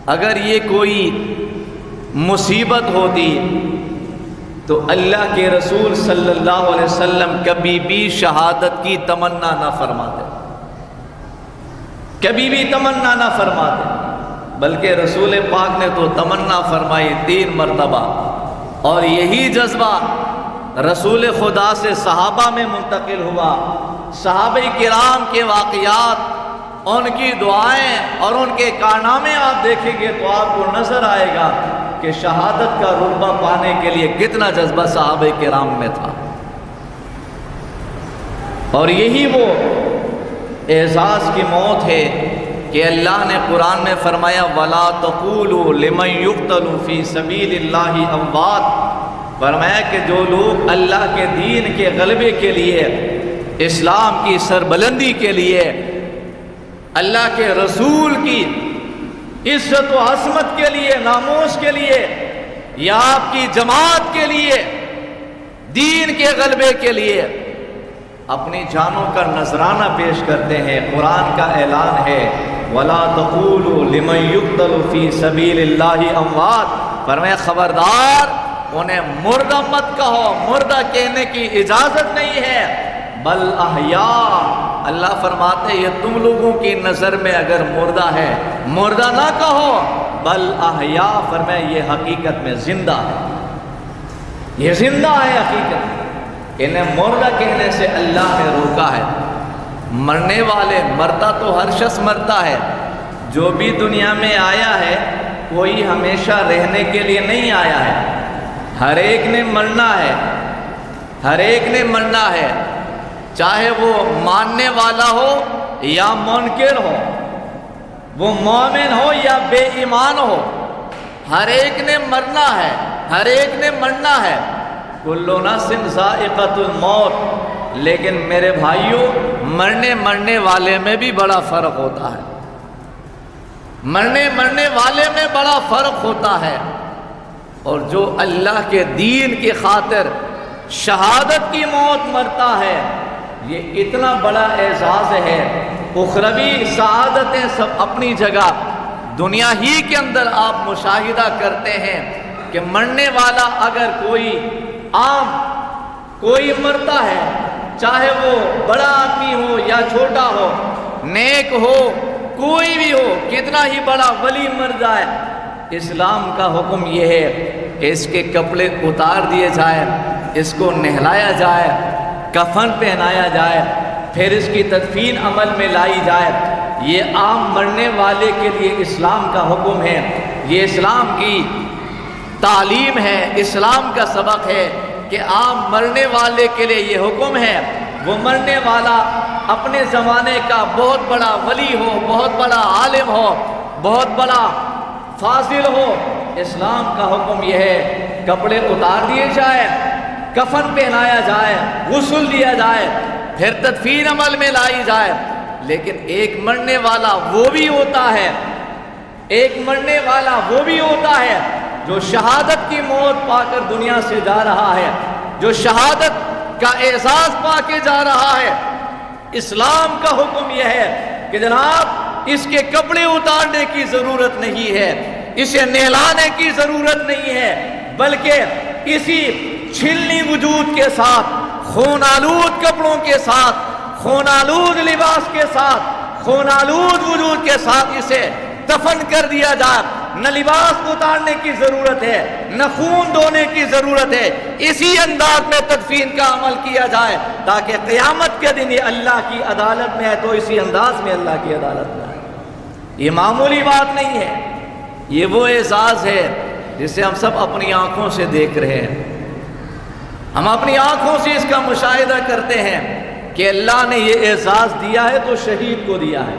اگر یہ کوئی مصیبت ہوتی تو اللہ کے رسول صلی اللہ علیہ وسلم کبھی بھی شہادت کی تمنا نہ فرماتے، کبھی بھی تمنا نہ فرماتے، بلکہ رسول پاک نے تو تمنا فرمائی 3 مرتبہ، اور یہی جذبہ رسول خدا سے صحابہ میں منتقل ہوا۔ صحابہ کرام کے واقعات، ان کی دعائیں اور ان کے کارنامے آپ دیکھیں گے تو آپ کو نظر آئے گا کہ شہادت کا رتبہ پانے کے لیے کتنا جذبہ صحابہ کرام میں تھا۔ اور یہی وہ اعزاز کی موت ہے کہ اللہ نے قرآن میں فرمایا وَلَا تَقُولُوا لِمَنْ يُقْتَلُ فِي سَبِيلِ اللَّهِ أَمْوَاتٌ، فرمایا کہ جو لوگ اللہ کے دین کے غلبے کے لیے، اسلام کی سربلندی کے لیے، اللہ کے رسول کی عزت و عظمت کے لیے، ناموس کے لیے، یا آپ کی جماعت کے لیے، دین کے غلبے کے لیے اپنی جانوں کا نذرانہ پیش کرتے ہیں، قرآن کا اعلان ہے وَلَا تَقُولُوا لِمَنْ يُقْتَلُ فِي سَبِيلِ اللَّهِ أَمْوَاتٌ، فرمایا خبردار انہیں مردہ مت کہو، مردہ کہنے کی اجازت نہیں ہے، بل احیاء، اللہ فرماتے ہیں یہ تم لوگوں کی نظر میں اگر مردہ ہے، مردہ نہ کہو، بل احیاء، فرمایا یہ حقیقت میں زندہ ہے، یہ زندہ ہے حقیقت۔ انہیں مردہ کہنے سے اللہ نے روکا ہے۔ مرنے والے، مرتا تو ہر شخص مرتا ہے، جو بھی دنیا میں آیا ہے کوئی ہمیشہ رہنے کے لیے نہیں آیا ہے، ہر ایک نے مرنا ہے، ہر ایک نے مرنا ہے، چاہے وہ ماننے والا ہو یا منکر ہو، وہ مومن ہو یا بے ایمان ہو، ہر ایک نے مرنا ہے، ہر ایک نے مرنا ہے، کل نفس ذائقۃ الموت۔ لیکن میرے بھائیوں، مرنے والے میں بھی بڑا فرق ہوتا ہے، مرنے والے میں بڑا فرق ہوتا ہے، اور جو اللہ کے دین کی خاطر شہادت کی موت مرتا ہے، یہ اتنا بڑا اعزاز ہے۔ اخروی سعادتیں سب اپنی جگہ، دنیا ہی کے اندر آپ مشاہدہ کرتے ہیں کہ مرنے والا اگر کوئی عام کوئی مرتا ہے، چاہے وہ بڑا آدمی ہو یا چھوٹا ہو، نیک ہو، کوئی بھی ہو، کتنا ہی بڑا ولی مر جائے، اسلام کا حکم یہ ہے کہ اس کے کپڑے اتار دیے جائے، اس کو نہلایا جائے، کفن پہنایا جائے، پھر اس کی تدفین عمل میں لائی جائے۔ یہ عام مرنے والے کے لیے اسلام کا حکم ہے، یہ اسلام کی تعلیم ہے، اسلام کا سبق ہے کہ عام مرنے والے کے لیے یہ حکم ہے۔ وہ مرنے والا اپنے زمانے کا بہت بڑا ولی ہو، بہت بڑا عالم ہو، بہت بڑا فاضل ہو، اسلام کا حکم یہ ہے کپڑے اتار دیے جائے، کفن پہنایا جائے، غسل دیا جائے، پھر تدفین عمل میں لائی جائے۔ لیکن ایک مرنے والا وہ بھی ہوتا ہے، ایک مرنے والا وہ بھی ہوتا ہے جو شہادت کی موت پا کر دنیا سے جا رہا ہے، جو شہادت کا اعزاز پا کے جا رہا ہے۔ اسلام کا حکم یہ ہے کہ جناب اس کے کپڑے اتارنے کی ضرورت نہیں ہے، اسے نہلانے کی ضرورت نہیں ہے، بلکہ اسی چھلنی وجود کے ساتھ، خون آلود کپڑوں کے ساتھ، خون آلود لباس کے ساتھ، خون آلود وجود کے ساتھ اسے دفن کر دیا جائے۔ نہ لباس اتارنے کی ضرورت ہے، نہ خون دھونے کی ضرورت ہے، اسی انداز میں تدفین کا عمل کیا جائے تاکہ قیامت کے دن یہ اللہ کی عدالت میں ہے تو اسی انداز میں اللہ کی عدالت میں ہے۔ یہ معمولی بات نہیں ہے، یہ وہ اعزاز ہے جسے ہم سب اپنی آنکھوں سے دیکھ رہے ہیں، ہم اپنی آنکھوں سے اس کا مشاہدہ کرتے ہیں کہ اللہ نے یہ اعزاز دیا ہے تو شہید کو دیا ہے۔